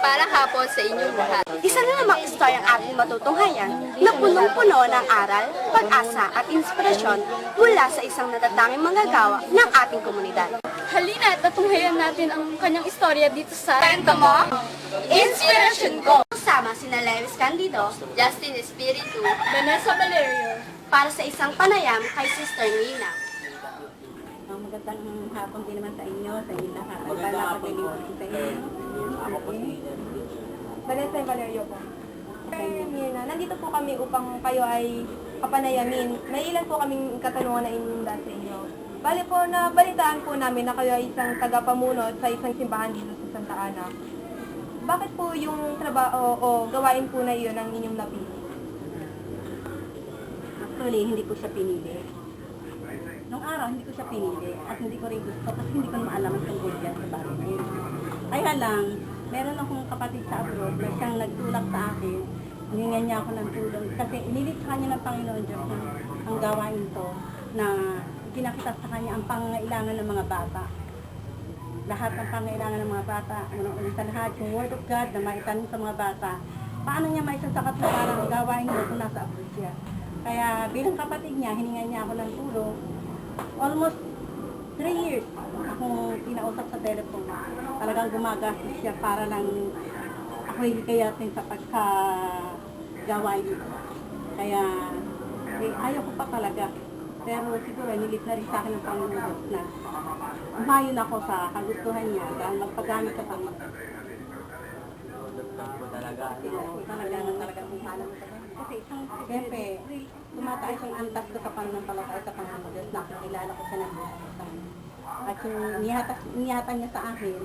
Para hapon sa inyong lahat. Isa na namang istoryang ating matutunghayan na punong-puno ng aral, pag-asa at inspirasyon mula sa isang natatanging manggagawa ng ating komunidad. Halina at natunghayan natin ang kanyang istorya dito sa Kwento Mo, Inspirasyon Ko! Kasama sina Lewis Candido Justin Espiritu, Vanessa Valerio. para sa isang panayam kay Sister Nina. Magandang hapon din naman sa inyo, sa inyo lahat. Magandang hapon sa inyo. Ako po si Vanessa Valerio po. Nina, nandito po kami upang kayo ay papanayamin. May ilan po kaming katanungan na inunda sa inyo. Bali po, nabalitaan po namin na kayo ay isang tagapamunot sa isang simbahan dito sa Santa Ana. Bakit po yung trabaho o gawain po na iyon ang inyong napili? Actually, hindi ko siya pinili. Nung araw, hindi ko siya pinili at hindi ko rin gusto kasi hindi ko naman alam ang tungkol dyan sa bagay na yun. Kaya lang, meron akong kapatid sa abroad na siyang nagtulak sa akin. Hiningan niya ako ng tulong kasi inilit sa kanya ng Panginoon Diyos ang gawain to na pinakita sa kanya ang pangangailangan ng mga bata. Lahat ng pangangailangan ng mga bata, unang-una sa lahat, yung Word of God na maitanong sa mga bata. Paano niya maisasakat na parang gawain mo kung nasa abroad siya? Kaya bilang kapatid niya, hiningan niya ako ng tulong. Almost 3 years akong pinausap sa telephone. Talagang gumagastos siya para lang ako hikayatin sa pagkagawain nito. Kaya ayaw ko pa talaga. Pero siguro nilit na rin sa akin ng Panginoon Diyos na umayon ako sa kagustuhan niya dahil magpagamit sa Panginoon. Talaga umalam ko. Kasi siyempre, tumataas yung antas ko sa pananampalataya sa Panginoon Diyos. Nakakilala ko siya ng buhay. At yung niyatan niya sa akin,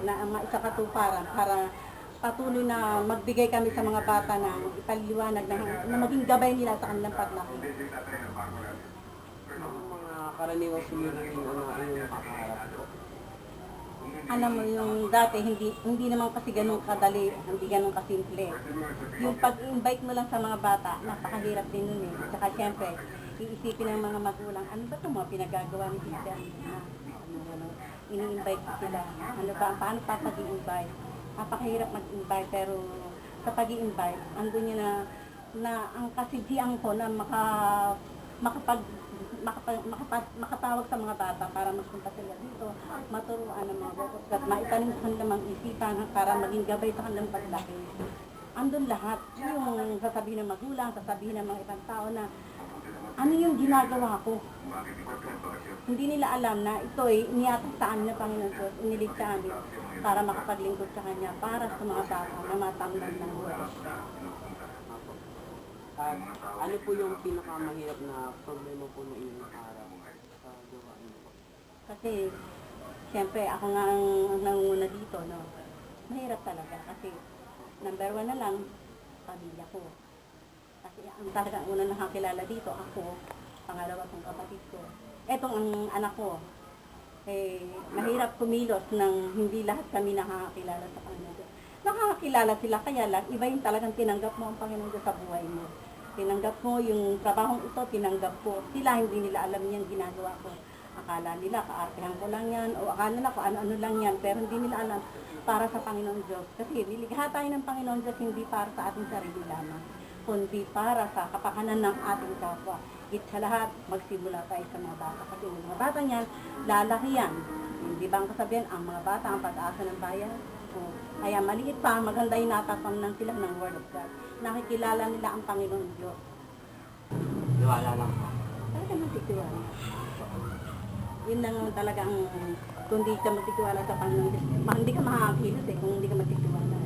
na maisakatuparan para patuloy na magbigay kami sa mga bata na ipaliwanag na maging gabay nila sa kanilang paglaki. Mga karaniwang sumili yung nakakaharap ko. Alam mo, yung dati, hindi naman kasi ganun kadali, hindi ganun kasimple. Yung pag-invite mo lang sa mga bata, napakahirap din nun eh. Tsaka syempre, iisipin ng mga magulang, ano ba itong mga pinagagawa ni Tita? Ini-invite ko sila. Ano ba, paano pa pag-i-invite? Napakahirap mag-invite, pero sa pag-i-invite, andun yun na ang kasidhian ko na makatawag sa mga bata para magpunta sila dito, maturuan ng mga bukod at maitanim sa kanilang isipan para maging gabay sa kanilang paglaki. Andun lahat, yung sasabihin ng magulang, sasabihin ng mga ibang tao na ano yung ginagawa ko. Hindi nila alam na ito ay iniatak sa amin ng Panginoon Diyos, inilig sa amin para makapaglingkod sa Kanya para sa mga bata na matamnan ng buhay. Ano po yung pinakamahirap na problema po na inyong araw sa gawain po? Kasi, siyempre, ako nga ang nangunguna dito, no? Mahirap talaga kasi number 1 na lang, pamilya ko. Kasi ang talagang una nakakilala dito, ako, pangalawa kong kapatid ko. Etong ang anak ko, mahirap kumilos nang hindi lahat kami nakakilala sa Panginoon. Nakakakilala sila, kaya lang, iba yung talagang tinanggap mo ang Panginoon sa buhay mo. Tinanggap mo yung trabahong ito, tinanggap ko. Sila hindi nila alam yung ginagawa ko. Akala nila, kaartehan ko lang yan, o akala nila kung ano-ano lang yan, pero hindi nila alam para sa Panginoon Diyos. Kasi nilikha tayo ng Panginoon Diyos hindi para sa ating sarili lamang, kundi para sa kapakanan ng ating kapwa. It sa lahat, magsimula tayo sa mga bata. Kasi yung mga bata niyan, lalaki yan. Hindi ba ang kasabihan, ang mga bata, ang pag-asa ng bayan? Kaya maliit pa, maganda yung natatamnan sila ng Word of God. Nakikilala nila ang Panginoon Diyos. Tiwala lang po. Talaga magtitiwala. Yun lang talaga ang, kung di ka magtitiwala sa Panginoon Diyos, hindi ka makakakilos kung hindi ka magtitiwala.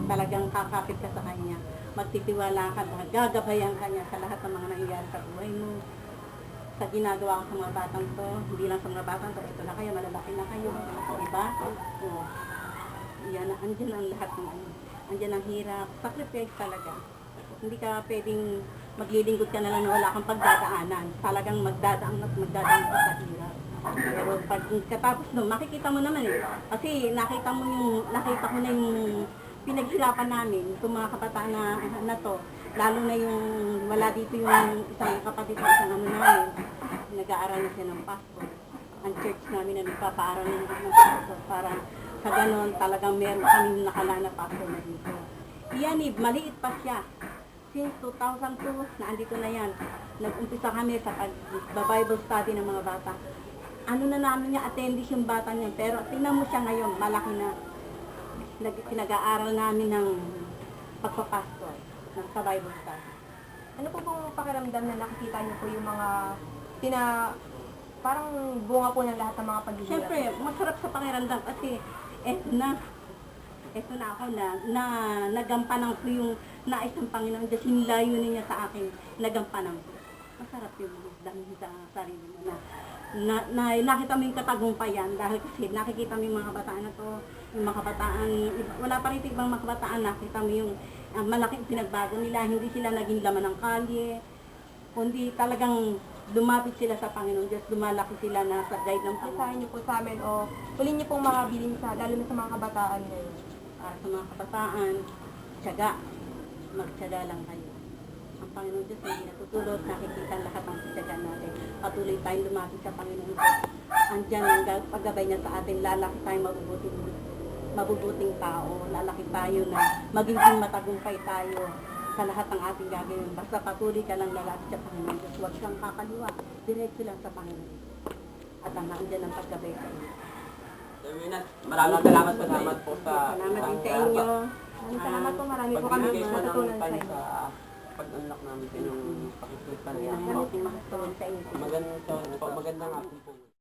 Talagang kakapit ka sa Kanya. Magtitiwala ka, gagabayan ka niya sa lahat ng mga nangyayari sa buhay mo. Sa ginagawa ko sa mga batang to, hindi lang sa mga batang to, ito na kayo, malalaki na kayo, diba? Yan, andyan ang lahat ng ano. Andyan ang hirap. Sacrifice talaga. Hindi ka pwedeng maglilingkod ka na lang na wala kang pagdadaanan. Talagang magdadaan at magdadaan ka sa hirap. Pero pag katapos nun, makikita mo naman eh. Kasi nakita ko na yung pinaghirapan namin, itong mga kabataan na to. Lalo na yung wala dito yung isang kapatid ng isang ano namin. Nag-aaral na siya ng passport. Ang church namin na nagpapaaral ng passport para sa ganon, talagang meron kami nakalana pastor na dito. Yan maliit pa siya. Since 2002, na andito na yan. Nag-umpisa kami sa Bible study ng mga bata. Ano na namin niya, attendees yung bata niya. Pero tingnan mo siya ngayon, malaki na. Pinag-aaral namin ng pagpapastor sa Bible study. Ano po pong pakiramdam na nakikita niyo po yung mga parang bunga po ng lahat ng mga paghihirap? Siyempre, masarap sa pakiramdam kasi eto na ako na nagampanan ko yung nais ng Panginoon Diyos, yung layunin niya sa akin, nagampanan ko. Masarap yung dami sa sarili mo na nakita mo yung katagumpayan dahil kasi nakikita mo yung mga kabataan na to, yung mga kabataan, wala pa rin ibang mga kabataan, nakita mo yung malaking pinagbago nila, hindi sila naging laman ng kalye, kundi talagang lumapit sila sa Panginoon Diyos, lumalaki sila na sa guide ng Panginoon. Isahin niyo po sa amin o huling niyo pong makabilin lalo na sa mga kabataan ngayon. Sa mga kabataan, tiyaga, magtiyaga lang kayo. Ang Panginoon Diyos hindi natutulog, nakikita lahat ng tiyaga natin. Patuloy tayong lumapit sa Panginoon Diyos. Andyan ang paggabay niya sa atin, lalaki tayong mabubuting tao, lalaki tayo na magiging matagumpay tayo sa lahat ng ating gagawin. Basta patuloy ka lang lalapit sa Panginoon Diyos. Huwag kang kakaliwa, diretso lang sa Panginoon. At ang andyan ang paggabay sa iyo. Maraming salamat po sa Salamat din sa inyo. Maraming salamat po, marami po kami pagbibigay po ng natutunan sa time inyo. sa pag-unlock namin sa inyong pakikita niya. Salamat din makatulong sa inyo. Magandang hapon po.